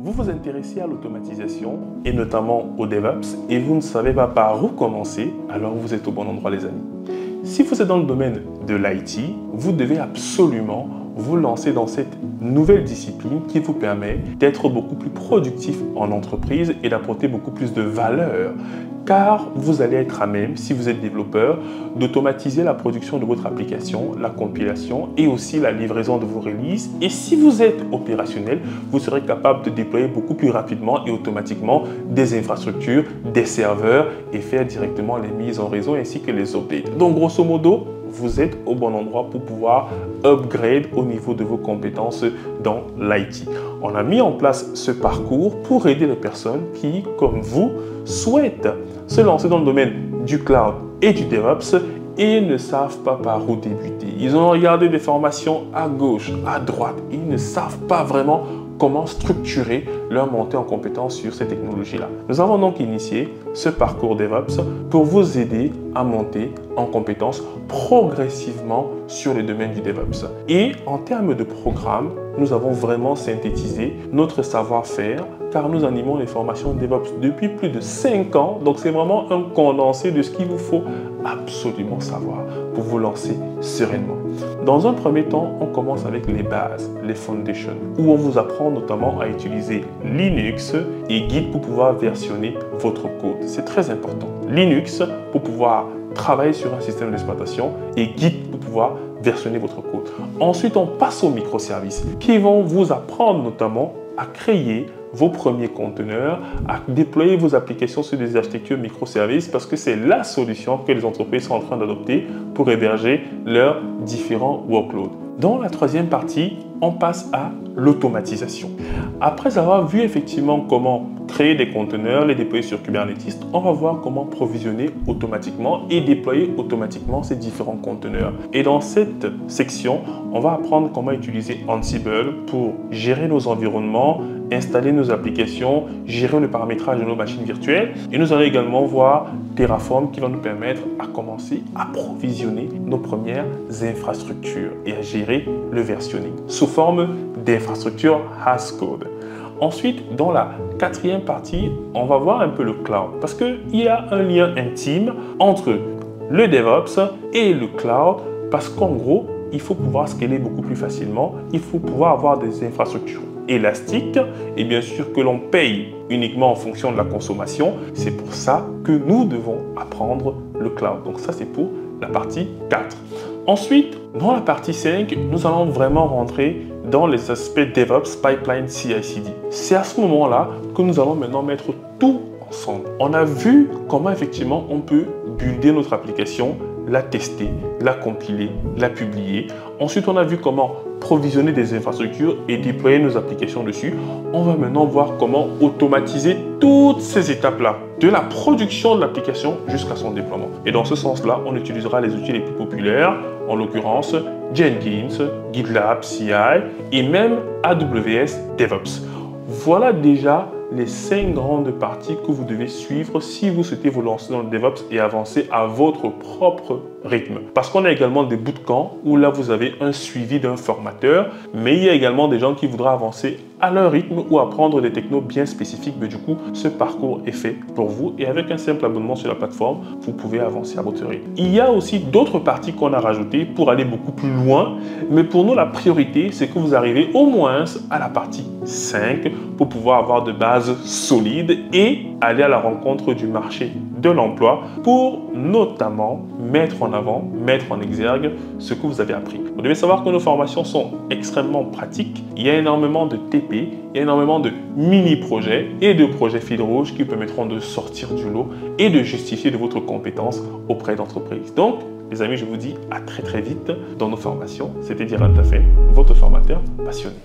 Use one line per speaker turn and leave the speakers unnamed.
Vous vous intéressez à l'automatisation et notamment au DevOps et vous ne savez pas par où commencer, alors vous êtes au bon endroit les amis. Si vous êtes dans le domaine de l'IT, vous devez absolument vous lancer dans cette nouvelle discipline qui vous permet d'être beaucoup plus productif en entreprise et d'apporter beaucoup plus de valeur. Car vous allez être à même, si vous êtes développeur, d'automatiser la production de votre application, la compilation et aussi la livraison de vos releases. Et si vous êtes opérationnel, vous serez capable de déployer beaucoup plus rapidement et automatiquement des infrastructures, des serveurs et faire directement les mises en réseau ainsi que les updates. Donc grosso modo, vous êtes au bon endroit pour pouvoir upgrade au niveau de vos compétences dans l'IT. On a mis en place ce parcours pour aider les personnes qui, comme vous, souhaitent se lancer dans le domaine du cloud et du DevOps et ne savent pas par où débuter. Ils ont regardé des formations à gauche, à droite. Ils ne savent pas vraiment comment structurer leur montée en compétences sur ces technologies-là. Nous avons donc initié ce parcours DevOps pour vous aider à monter en compétences progressivement sur le domaine du DevOps. Et en termes de programme, nous avons vraiment synthétisé notre savoir-faire car nous animons les formations DevOps depuis plus de 5 ans. Donc c'est vraiment un condensé de ce qu'il vous faut absolument savoir pour vous lancer sereinement. Dans un premier temps, on commence avec les bases, les foundations, où on vous apprend notamment à utiliser Linux et Git pour pouvoir versionner votre code. C'est très important. Linux pour pouvoir travailler sur un système d'exploitation et Git pour pouvoir versionner votre code. Ensuite, on passe aux microservices qui vont vous apprendre notamment à créer vos premiers conteneurs, à déployer vos applications sur des architectures microservices parce que c'est la solution que les entreprises sont en train d'adopter pour héberger leurs différents workloads. Dans la troisième partie, on passe à l'automatisation. Après avoir vu effectivement comment créer des conteneurs, les déployer sur Kubernetes, on va voir comment provisionner automatiquement et déployer automatiquement ces différents conteneurs. Et dans cette section, on va apprendre comment utiliser Ansible pour gérer nos environnements, installer nos applications, gérer le paramétrage de nos machines virtuelles. Et nous allons également voir Terraform qui va nous permettre à commencer à provisionner nos premières infrastructures et à gérer le versionning sous forme d'infrastructures as code. Ensuite, dans la quatrième partie, on va voir un peu le cloud parce qu'il y a un lien intime entre le DevOps et le cloud parce qu'en gros, il faut pouvoir scaler beaucoup plus facilement, il faut pouvoir avoir des infrastructures élastiques et bien sûr que l'on paye uniquement en fonction de la consommation. C'est pour ça que nous devons apprendre le cloud. Donc ça, c'est pour la partie 4. Ensuite, dans la partie 5, nous allons vraiment rentrer dans les aspects DevOps, Pipeline, CI/CD. C'est à ce moment-là que nous allons maintenant mettre tout ensemble. On a vu comment effectivement on peut builder notre application, la tester, la compiler, la publier. Ensuite, on a vu comment provisionner des infrastructures et déployer nos applications dessus. On va maintenant voir comment automatiser toutes ces étapes-là, de la production de l'application jusqu'à son déploiement. Et dans ce sens-là, on utilisera les outils les plus populaires, en l'occurrence Jenkins, GitLab, CI et même AWS DevOps. Voilà déjà les 5 grandes parties que vous devez suivre si vous souhaitez vous lancer dans le DevOps et avancer à votre propre rythme. Parce qu'on a également des bootcamps où là vous avez un suivi d'un formateur, mais il y a également des gens qui voudraient avancer à leur rythme ou apprendre des technos bien spécifiques. Mais du coup, ce parcours est fait pour vous et avec un simple abonnement sur la plateforme, vous pouvez avancer à votre rythme. Il y a aussi d'autres parties qu'on a rajoutées pour aller beaucoup plus loin, mais pour nous, la priorité, c'est que vous arrivez au moins à la partie 5 pour pouvoir avoir de bases solides et aller à la rencontre du marché de l'emploi pour notamment mettre en avant, mettre en exergue ce que vous avez appris. Vous devez savoir que nos formations sont extrêmement pratiques. Il y a énormément de TP, il y a énormément de mini-projets et de projets fil rouge qui permettront de sortir du lot et de justifier de votre compétence auprès d'entreprises. Donc, les amis, je vous dis à très vite dans nos formations. C'était Diran Tafen, votre formateur passionné.